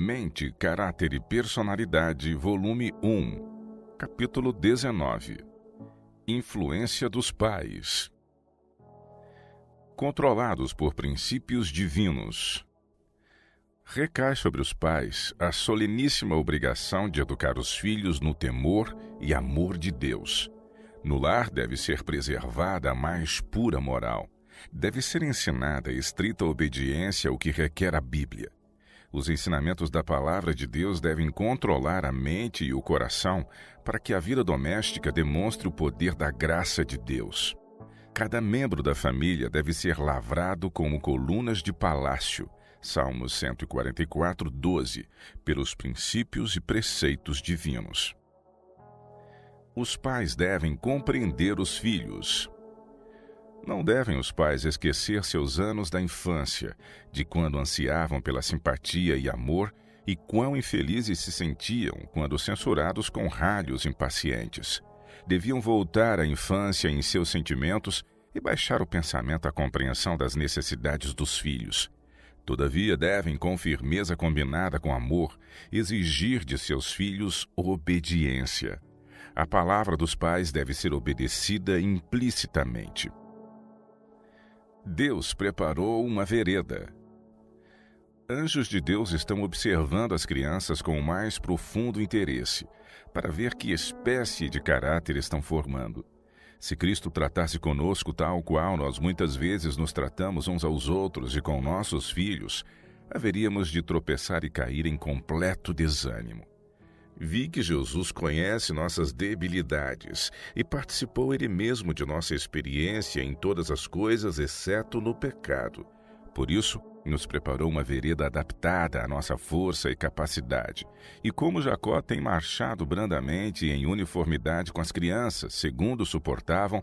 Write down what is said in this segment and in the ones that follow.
Mente, Caráter e Personalidade, volume 1, capítulo 19. Influência dos pais. Controlados por princípios divinos. Recai sobre os pais a soleníssima obrigação de educar os filhos no temor e amor de Deus. No lar deve ser preservada a mais pura moral. Deve ser ensinada a estrita obediência ao que requer a Bíblia. Os ensinamentos da Palavra de Deus devem controlar a mente e o coração para que a vida doméstica demonstre o poder da graça de Deus. Cada membro da família deve ser lavrado como colunas de palácio, Salmos 144, 12, pelos princípios e preceitos divinos. Os pais devem compreender os filhos. Não devem os pais esquecer seus anos da infância, de quando ansiavam pela simpatia e amor, e quão infelizes se sentiam quando censurados com ralhos impacientes. Deviam voltar à infância em seus sentimentos e baixar o pensamento à compreensão das necessidades dos filhos. Todavia, devem, com firmeza combinada com amor, exigir de seus filhos obediência. A palavra dos pais deve ser obedecida implicitamente. Deus preparou uma vereda. Anjos de Deus estão observando as crianças com o mais profundo interesse, para ver que espécie de caráter estão formando. Se Cristo tratasse conosco tal qual nós muitas vezes nos tratamos uns aos outros e com nossos filhos, haveríamos de tropeçar e cair em completo desânimo. Vi que Jesus conhece nossas debilidades e participou Ele mesmo de nossa experiência em todas as coisas, exceto no pecado. Por isso, nos preparou uma vereda adaptada à nossa força e capacidade. E como Jacó tem marchado brandamente em uniformidade com as crianças, segundo suportavam,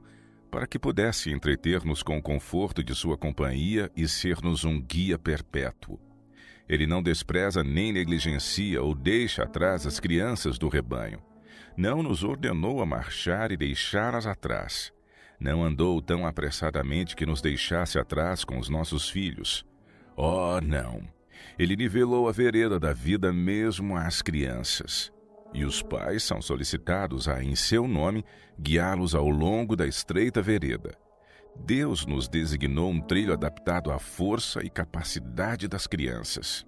para que pudesse entreter-nos com o conforto de sua companhia e ser-nos um guia perpétuo. Ele não despreza nem negligencia ou deixa atrás as crianças do rebanho. Não nos ordenou a marchar e deixá-las atrás. Não andou tão apressadamente que nos deixasse atrás com os nossos filhos. Oh, não! Ele nivelou a vereda da vida mesmo às crianças. E os pais são solicitados a, em seu nome, guiá-los ao longo da estreita vereda. Deus nos designou um trilho adaptado à força e capacidade das crianças.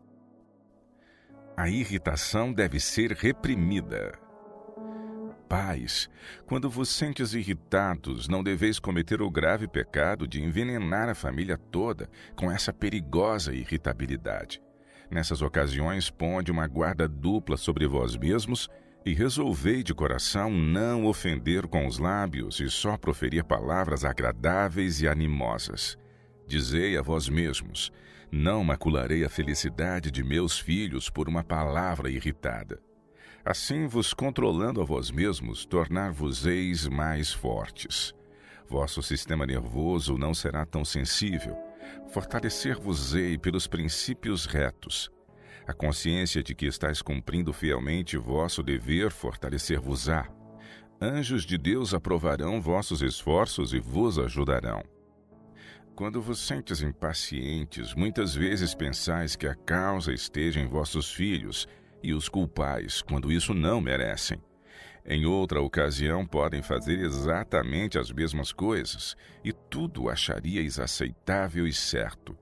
A irritação deve ser reprimida. Pais, quando vos sentes irritados, não deveis cometer o grave pecado de envenenar a família toda com essa perigosa irritabilidade. Nessas ocasiões, ponde uma guarda dupla sobre vós mesmos e resolvei de coração não ofender com os lábios e só proferir palavras agradáveis e animosas. Dizei a vós mesmos: não macularei a felicidade de meus filhos por uma palavra irritada. Assim, vos controlando a vós mesmos, tornar-vos-eis mais fortes. Vosso sistema nervoso não será tão sensível. Fortalecer-vos-ei pelos princípios retos. A consciência de que estáis cumprindo fielmente vosso dever fortalecer-vos-á. Anjos de Deus aprovarão vossos esforços e vos ajudarão. Quando vos sentes impacientes, muitas vezes pensais que a causa esteja em vossos filhos e os culpais, quando isso não merecem. Em outra ocasião, podem fazer exatamente as mesmas coisas e tudo acharíeis aceitável e certo.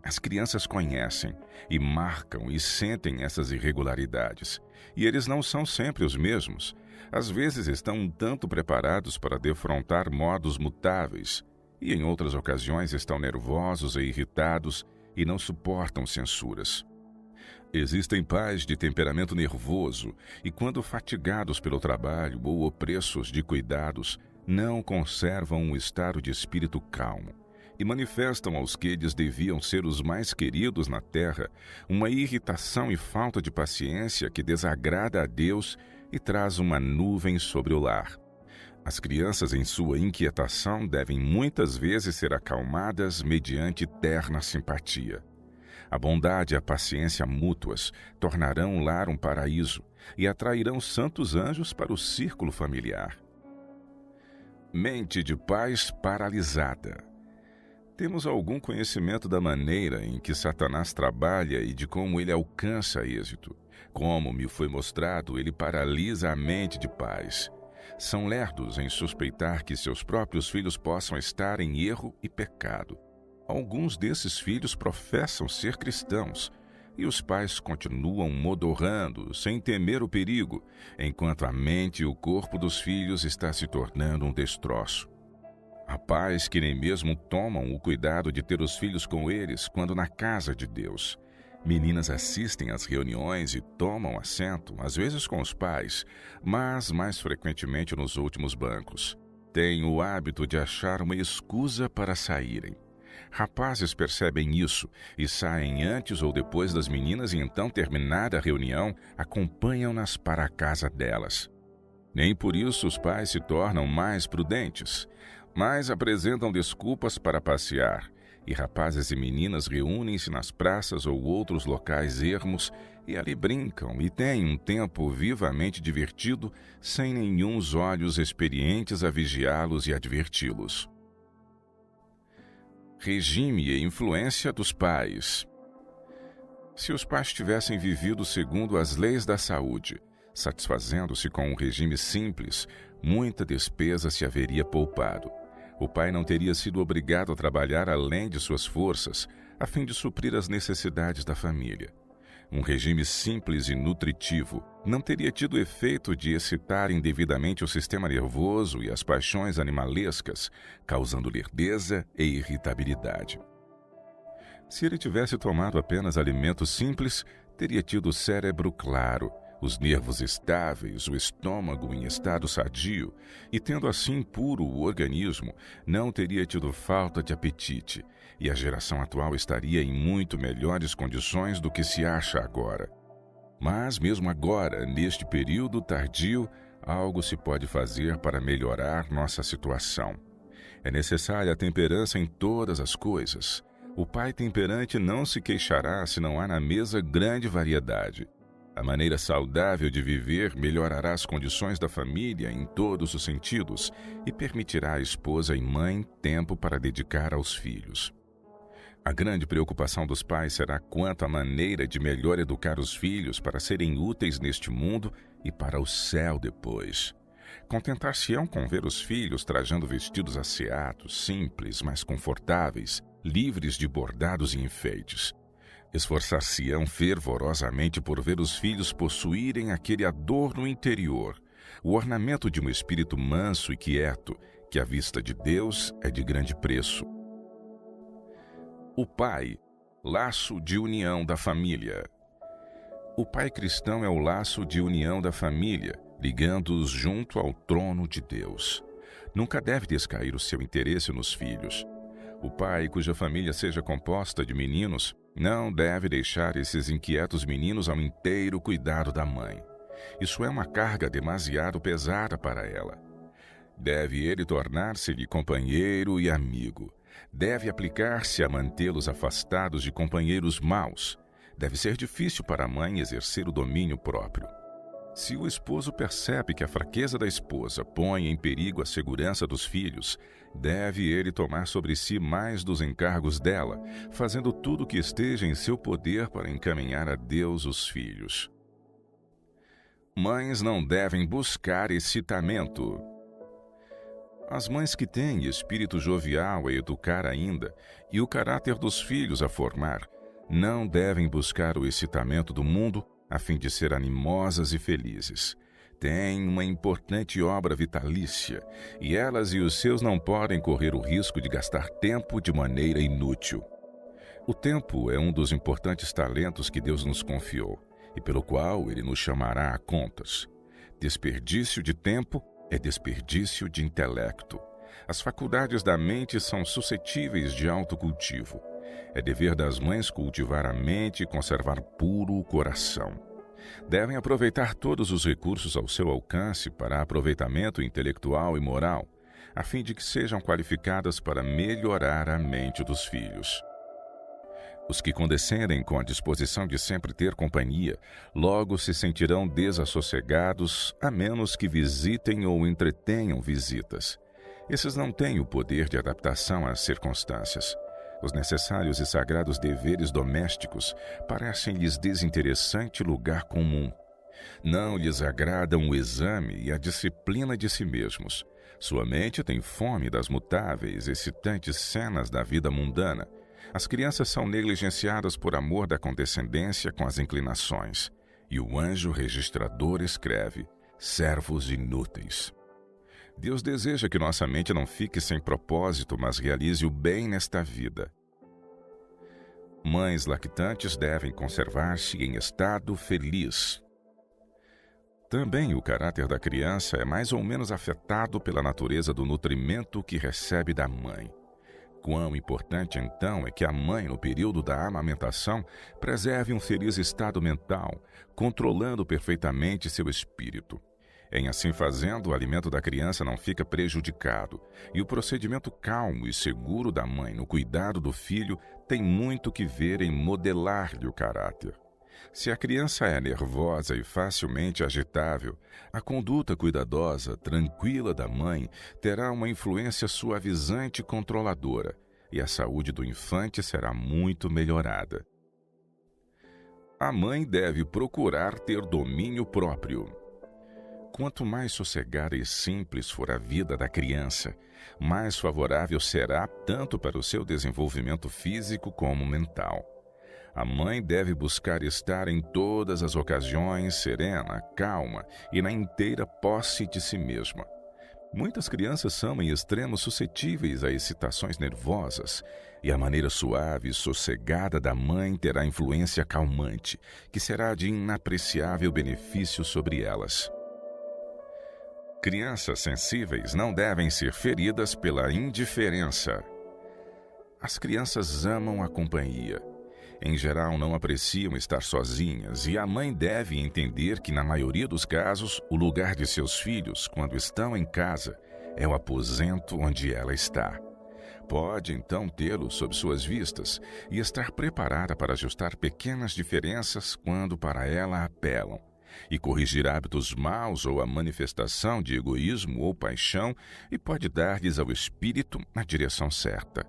As crianças conhecem e marcam e sentem essas irregularidades. E eles não são sempre os mesmos. Às vezes estão um tanto preparados para defrontar modos mutáveis. E em outras ocasiões estão nervosos e irritados e não suportam censuras. Existem pais de temperamento nervoso e, quando fatigados pelo trabalho ou opressos de cuidados, não conservam um estado de espírito calmo. E manifestam aos que eles deviam ser os mais queridos na terra uma irritação e falta de paciência que desagrada a Deus e traz uma nuvem sobre o lar. As crianças, em sua inquietação, devem muitas vezes ser acalmadas mediante terna simpatia. A bondade e a paciência mútuas tornarão o lar um paraíso e atrairão santos anjos para o círculo familiar. Mente de pais paralisada. Temos algum conhecimento da maneira em que Satanás trabalha e de como ele alcança êxito. Como me foi mostrado, ele paralisa a mente de pais. São lerdos em suspeitar que seus próprios filhos possam estar em erro e pecado. Alguns desses filhos professam ser cristãos, e os pais continuam modorrando, sem temer o perigo, enquanto a mente e o corpo dos filhos está se tornando um destroço. Há pais que nem mesmo tomam o cuidado de ter os filhos com eles quando na casa de Deus. Meninas assistem às reuniões e tomam assento, às vezes com os pais, mas mais frequentemente nos últimos bancos. Têm o hábito de achar uma escusa para saírem. Rapazes percebem isso e saem antes ou depois das meninas e então, terminada a reunião, acompanham-nas para a casa delas. Nem por isso os pais se tornam mais prudentes, mas apresentam desculpas para passear, e rapazes e meninas reúnem-se nas praças ou outros locais ermos e ali brincam e têm um tempo vivamente divertido sem nenhum olhos experientes a vigiá-los e adverti-los. Regime e influência dos pais. Se os pais tivessem vivido segundo as leis da saúde, satisfazendo-se com um regime simples, muita despesa se haveria poupado. O pai não teria sido obrigado a trabalhar além de suas forças, a fim de suprir as necessidades da família. Um regime simples e nutritivo não teria tido o efeito de excitar indevidamente o sistema nervoso e as paixões animalescas, causando lerdeza e irritabilidade. Se ele tivesse tomado apenas alimentos simples, teria tido o cérebro claro, os nervos estáveis, o estômago em estado sadio, e tendo assim puro o organismo, não teria tido falta de apetite, e a geração atual estaria em muito melhores condições do que se acha agora. Mas mesmo agora, neste período tardio, algo se pode fazer para melhorar nossa situação. É necessária a temperança em todas as coisas. O pai temperante não se queixará se não há na mesa grande variedade. A maneira saudável de viver melhorará as condições da família em todos os sentidos e permitirá à esposa e mãe tempo para dedicar aos filhos. A grande preocupação dos pais será quanto à maneira de melhor educar os filhos para serem úteis neste mundo e para o céu depois. Contentar-se-ão com ver os filhos trajando vestidos asseados, simples, mas confortáveis, livres de bordados e enfeites. Esforçar-se-ão fervorosamente por ver os filhos possuírem aquele adorno interior, o ornamento de um espírito manso e quieto, que à vista de Deus é de grande preço. O pai, laço de união da família. O pai cristão é o laço de união da família, ligando-os junto ao trono de Deus. Nunca deve descair o seu interesse nos filhos. O pai, cuja família seja composta de meninos, não deve deixar esses inquietos meninos ao inteiro cuidado da mãe. Isso é uma carga demasiado pesada para ela. Deve ele tornar-se-lhe companheiro e amigo. Deve aplicar-se a mantê-los afastados de companheiros maus. Deve ser difícil para a mãe exercer o domínio próprio. Se o esposo percebe que a fraqueza da esposa põe em perigo a segurança dos filhos, deve ele tomar sobre si mais dos encargos dela, fazendo tudo o que esteja em seu poder para encaminhar a Deus os filhos. Mães não devem buscar excitamento. As mães que têm espírito jovial a educar ainda e o caráter dos filhos a formar, não devem buscar o excitamento do mundo a fim de ser animosas e felizes. Têm uma importante obra vitalícia e elas e os seus não podem correr o risco de gastar tempo de maneira inútil. O tempo é um dos importantes talentos que Deus nos confiou e pelo qual Ele nos chamará a contas. Desperdício de tempo é desperdício de intelecto. As faculdades da mente são suscetíveis de autocultivo. É dever das mães cultivar a mente e conservar puro o coração. Devem aproveitar todos os recursos ao seu alcance para aproveitamento intelectual e moral, a fim de que sejam qualificadas para melhorar a mente dos filhos. Os que condescendem com a disposição de sempre ter companhia, logo se sentirão desassossegados, a menos que visitem ou entretenham visitas. Esses não têm o poder de adaptação às circunstâncias. Os necessários e sagrados deveres domésticos parecem-lhes desinteressante lugar comum. Não lhes agradam o exame e a disciplina de si mesmos. Sua mente tem fome das mutáveis, excitantes cenas da vida mundana. As crianças são negligenciadas por amor da condescendência com as inclinações. E o anjo registrador escreve: servos inúteis. Deus deseja que nossa mente não fique sem propósito, mas realize o bem nesta vida. Mães lactantes devem conservar-se em estado feliz. Também o caráter da criança é mais ou menos afetado pela natureza do nutrimento que recebe da mãe. Quão importante, então, é que a mãe, no período da amamentação, preserve um feliz estado mental, controlando perfeitamente seu espírito. Em assim fazendo, o alimento da criança não fica prejudicado, e o procedimento calmo e seguro da mãe no cuidado do filho tem muito que ver em modelar-lhe o caráter. Se a criança é nervosa e facilmente agitável, a conduta cuidadosa, tranquila da mãe terá uma influência suavizante e controladora, e a saúde do infante será muito melhorada. A mãe deve procurar ter domínio próprio. Quanto mais sossegada e simples for a vida da criança, mais favorável será tanto para o seu desenvolvimento físico como mental. A mãe deve buscar estar em todas as ocasiões serena, calma e na inteira posse de si mesma. Muitas crianças são em extremo suscetíveis a excitações nervosas, e a maneira suave e sossegada da mãe terá influência calmante, que será de inapreciável benefício sobre elas. Crianças sensíveis não devem ser feridas pela indiferença. As crianças amam a companhia. Em geral, não apreciam estar sozinhas, e a mãe deve entender que, na maioria dos casos, o lugar de seus filhos, quando estão em casa, é o aposento onde ela está. Pode, então, tê-lo sob suas vistas e estar preparada para ajustar pequenas diferenças quando para ela apelam, e corrigir hábitos maus ou a manifestação de egoísmo ou paixão, e pode dar-lhes ao espírito a direção certa.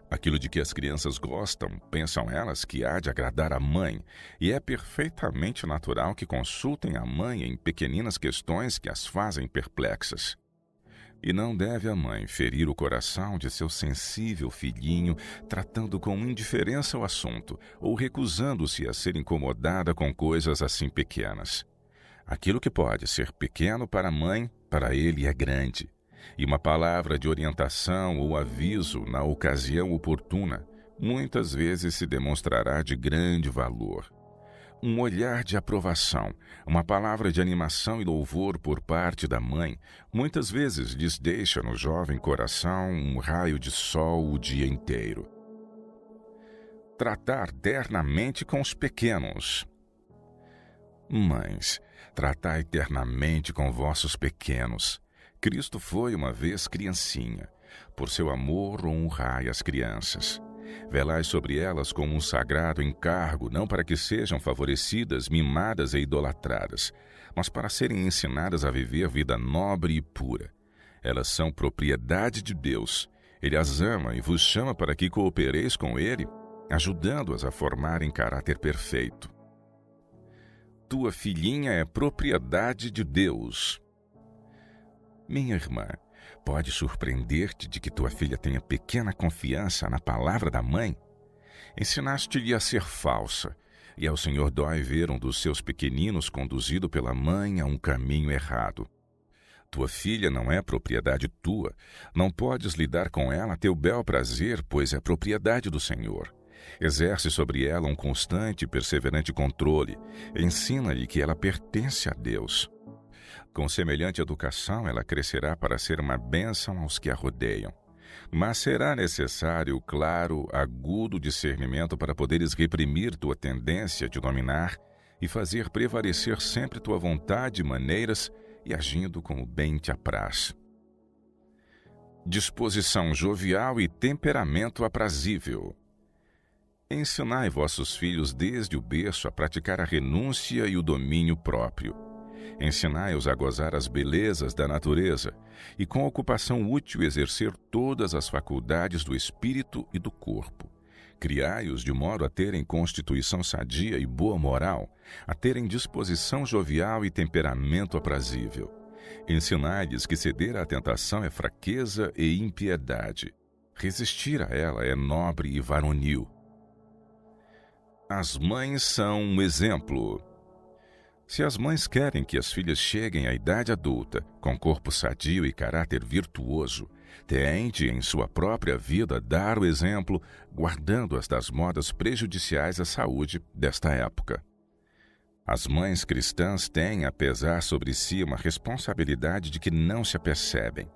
Aquilo de que as crianças gostam, pensam elas que há de agradar a mãe, e é perfeitamente natural que consultem a mãe em pequeninas questões que as fazem perplexas. E não deve a mãe ferir o coração de seu sensível filhinho, tratando com indiferença o assunto, ou recusando-se a ser incomodada com coisas assim pequenas. Aquilo que pode ser pequeno para a mãe, para ele é grande. E uma palavra de orientação ou aviso na ocasião oportuna, muitas vezes se demonstrará de grande valor. Um olhar de aprovação, uma palavra de animação e louvor por parte da mãe, muitas vezes lhes deixa no jovem coração um raio de sol o dia inteiro. Tratar ternamente com os pequenos. Mães, tratai ternamente com vossos pequenos. Cristo foi uma vez criancinha. Por seu amor honrai as crianças. Velai sobre elas como um sagrado encargo, não para que sejam favorecidas, mimadas e idolatradas, mas para serem ensinadas a viver vida nobre e pura. Elas são propriedade de Deus. Ele as ama e vos chama para que coopereis com Ele, ajudando-as a formarem caráter perfeito. Tua filhinha é propriedade de Deus. Minha irmã, pode surpreender-te de que tua filha tenha pequena confiança na palavra da mãe? Ensinaste-lhe a ser falsa, e ao Senhor dói ver um dos seus pequeninos conduzido pela mãe a um caminho errado. Tua filha não é propriedade tua, não podes lidar com ela a teu bel prazer, pois é propriedade do Senhor. Exerce sobre ela um constante e perseverante controle, ensina-lhe que ela pertence a Deus. Com semelhante educação, ela crescerá para ser uma bênção aos que a rodeiam. Mas será necessário, claro, agudo discernimento para poderes reprimir tua tendência de dominar e fazer prevalecer sempre tua vontade e maneiras, e agindo como bem te apraz. Disposição jovial e temperamento aprazível. Ensinai vossos filhos desde o berço a praticar a renúncia e o domínio próprio. Ensinai-os a gozar as belezas da natureza e, com ocupação útil, exercer todas as faculdades do espírito e do corpo. Criai-os de modo a terem constituição sadia e boa moral, a terem disposição jovial e temperamento aprazível. Ensinai-lhes que ceder à tentação é fraqueza e impiedade. Resistir a ela é nobre e varonil. As mães são um exemplo. Se as mães querem que as filhas cheguem à idade adulta, com corpo sadio e caráter virtuoso, têm de, em sua própria vida, dar o exemplo, guardando-as das modas prejudiciais à saúde desta época. As mães cristãs têm a pesar sobre si uma responsabilidade de que não se apercebem.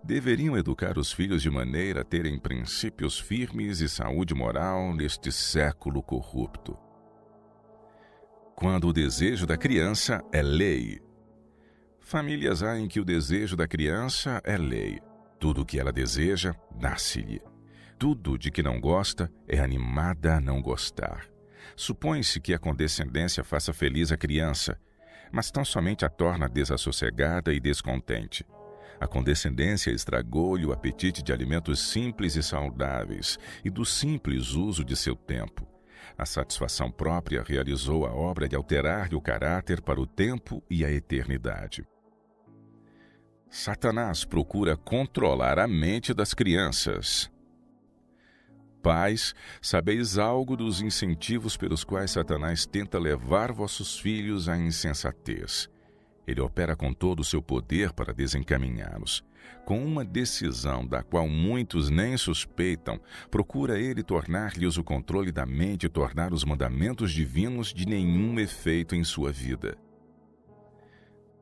Deveriam educar os filhos de maneira a terem princípios firmes e saúde moral neste século corrupto. Quando o desejo da criança é lei. Famílias há em que o desejo da criança é lei. Tudo o que ela deseja, nasce-lhe. Tudo de que não gosta é animada a não gostar. Supõe-se que a condescendência faça feliz a criança, mas tão somente a torna desassossegada e descontente. A condescendência estragou-lhe o apetite de alimentos simples e saudáveis e do simples uso de seu tempo. A satisfação própria realizou a obra de alterar-lhe o caráter para o tempo e a eternidade. Satanás procura controlar a mente das crianças. Pais, sabeis algo dos incentivos pelos quais Satanás tenta levar vossos filhos à insensatez. Ele opera com todo o seu poder para desencaminhá-los. Com uma decisão da qual muitos nem suspeitam, procura ele tornar-lhes o controle da mente e tornar os mandamentos divinos de nenhum efeito em sua vida.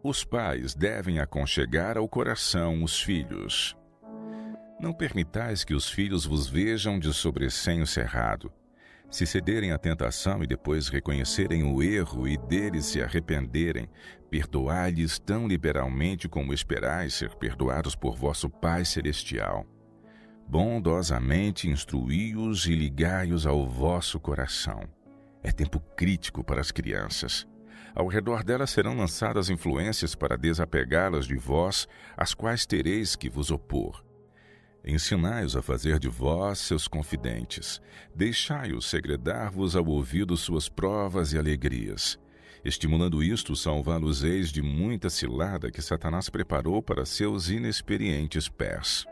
Os pais devem aconchegar ao coração os filhos. Não permitais que os filhos vos vejam de sobressenho cerrado. Se cederem à tentação e depois reconhecerem o erro e dele se arrependerem, perdoai-lhes tão liberalmente como esperais ser perdoados por vosso Pai Celestial. Bondosamente instruí-os e ligai-os ao vosso coração. É tempo crítico para as crianças. Ao redor delas serão lançadas influências para desapegá-las de vós, às quais tereis que vos opor. Ensinai-os a fazer de vós seus confidentes. Deixai-os segredar-vos ao ouvido suas provas e alegrias. Estimulando isto, salvá-los-eis de muita cilada que Satanás preparou para seus inexperientes pés.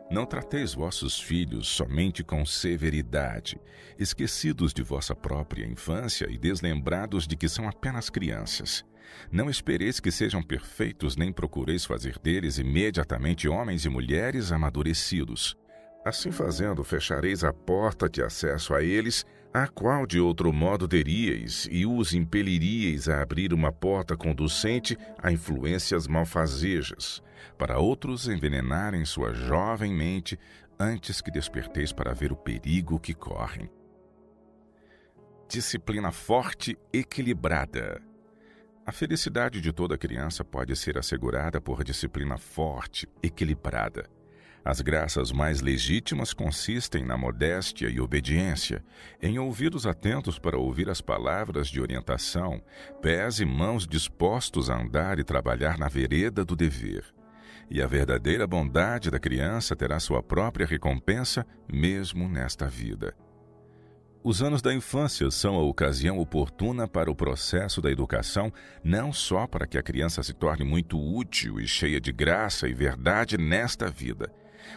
Não trateis vossos filhos somente com severidade, esquecidos de vossa própria infância e deslembrados de que são apenas crianças. Não espereis que sejam perfeitos, nem procureis fazer deles imediatamente homens e mulheres amadurecidos. Assim fazendo, fechareis a porta de acesso a eles, a qual de outro modo teríeis, e os impeliríeis a abrir uma porta conducente a influências malfazejas, para outros envenenarem sua jovem mente antes que desperteis para ver o perigo que correm. Disciplina forte, equilibrada. A felicidade de toda criança pode ser assegurada por disciplina forte, equilibrada. As graças mais legítimas consistem na modéstia e obediência, em ouvidos atentos para ouvir as palavras de orientação, pés e mãos dispostos a andar e trabalhar na vereda do dever. E a verdadeira bondade da criança terá sua própria recompensa, mesmo nesta vida. Os anos da infância são a ocasião oportuna para o processo da educação, não só para que a criança se torne muito útil e cheia de graça e verdade nesta vida,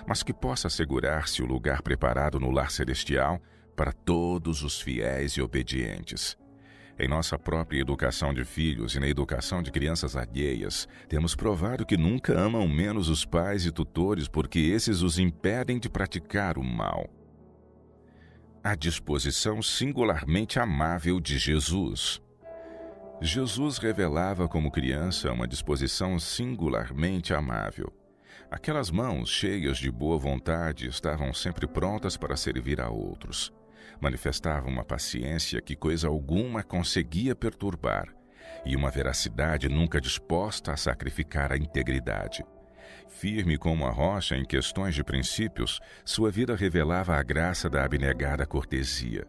mas que possa assegurar-se o lugar preparado no lar celestial para todos os fiéis e obedientes. Em nossa própria educação de filhos e na educação de crianças alheias, temos provado que nunca amam menos os pais e tutores porque esses os impedem de praticar o mal. A disposição singularmente amável de Jesus. Jesus revelava como criança uma disposição singularmente amável. Aquelas mãos cheias de boa vontade estavam sempre prontas para servir a outros. Manifestavam uma paciência que coisa alguma conseguia perturbar e uma veracidade nunca disposta a sacrificar a integridade. Firme como a rocha em questões de princípios, sua vida revelava a graça da abnegada cortesia.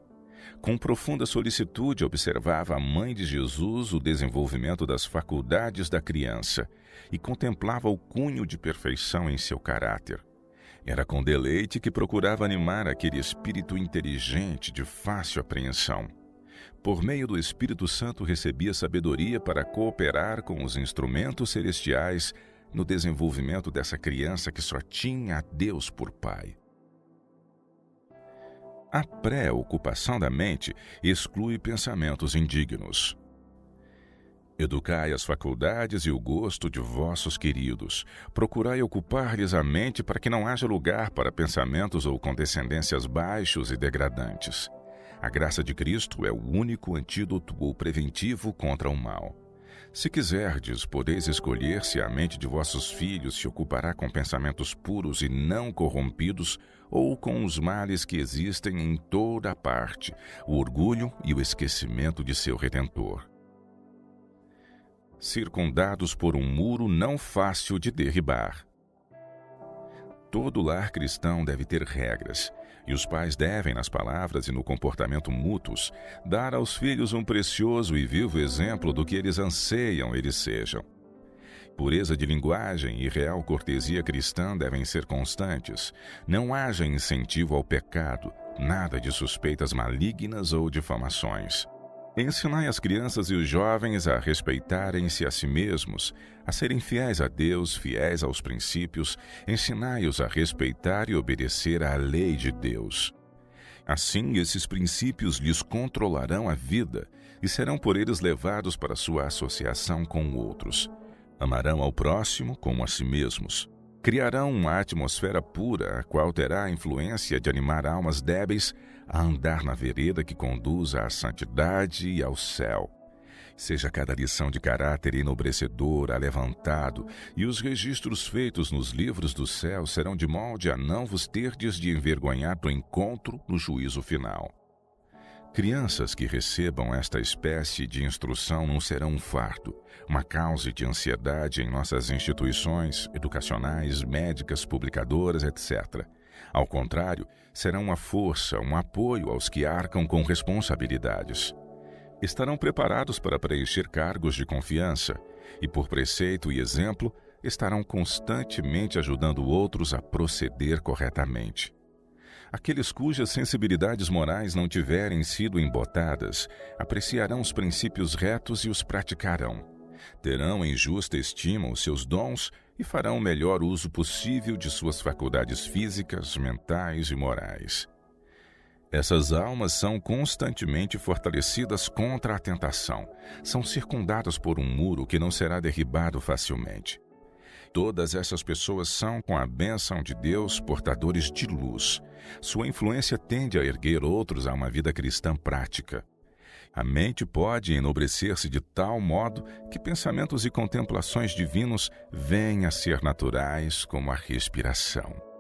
Com profunda solicitude, observava a mãe de Jesus o desenvolvimento das faculdades da criança e contemplava o cunho de perfeição em seu caráter. Era com deleite que procurava animar aquele espírito inteligente de fácil apreensão. Por meio do Espírito Santo recebia sabedoria para cooperar com os instrumentos celestiais no desenvolvimento dessa criança que só tinha a Deus por Pai. A pré-ocupação da mente exclui pensamentos indignos. Educai as faculdades e o gosto de vossos queridos. Procurai ocupar-lhes a mente para que não haja lugar para pensamentos ou condescendências baixos e degradantes. A graça de Cristo é o único antídoto ou preventivo contra o mal. Se quiserdes, podeis escolher se a mente de vossos filhos se ocupará com pensamentos puros e não corrompidos ou com os males que existem em toda a parte, o orgulho e o esquecimento de seu Redentor. Circundados por um muro não fácil de derribar. Todo lar cristão deve ter regras, e os pais devem, nas palavras e no comportamento mútuos, dar aos filhos um precioso e vivo exemplo do que eles anseiam eles sejam. Pureza de linguagem e real cortesia cristã devem ser constantes. Não haja incentivo ao pecado, nada de suspeitas malignas ou difamações. Ensinai as crianças e os jovens a respeitarem-se a si mesmos, a serem fiéis a Deus, fiéis aos princípios, ensinai-os a respeitar e obedecer à lei de Deus. Assim, esses princípios lhes controlarão a vida e serão por eles levados para sua associação com outros. Amarão ao próximo como a si mesmos. Criarão uma atmosfera pura, a qual terá a influência de animar almas débeis a andar na vereda que conduza à santidade e ao céu. Seja cada lição de caráter enobrecedor alevantado, e os registros feitos nos livros do céu serão de molde a não vos terdes de envergonhar do encontro no juízo final. Crianças que recebam esta espécie de instrução não serão um fardo, uma causa de ansiedade em nossas instituições educacionais, médicas, publicadoras, etc. Ao contrário, serão uma força, um apoio aos que arcam com responsabilidades. Estarão preparados para preencher cargos de confiança e, por preceito e exemplo, estarão constantemente ajudando outros a proceder corretamente. Aqueles cujas sensibilidades morais não tiverem sido embotadas, apreciarão os princípios retos e os praticarão. Terão em justa estima os seus dons e farão o melhor uso possível de suas faculdades físicas, mentais e morais. Essas almas são constantemente fortalecidas contra a tentação. São circundadas por um muro que não será derribado facilmente. Todas essas pessoas são, com a bênção de Deus, portadores de luz. Sua influência tende a erguer outros a uma vida cristã prática. A mente pode enobrecer-se de tal modo que pensamentos e contemplações divinos venham a ser naturais como a respiração.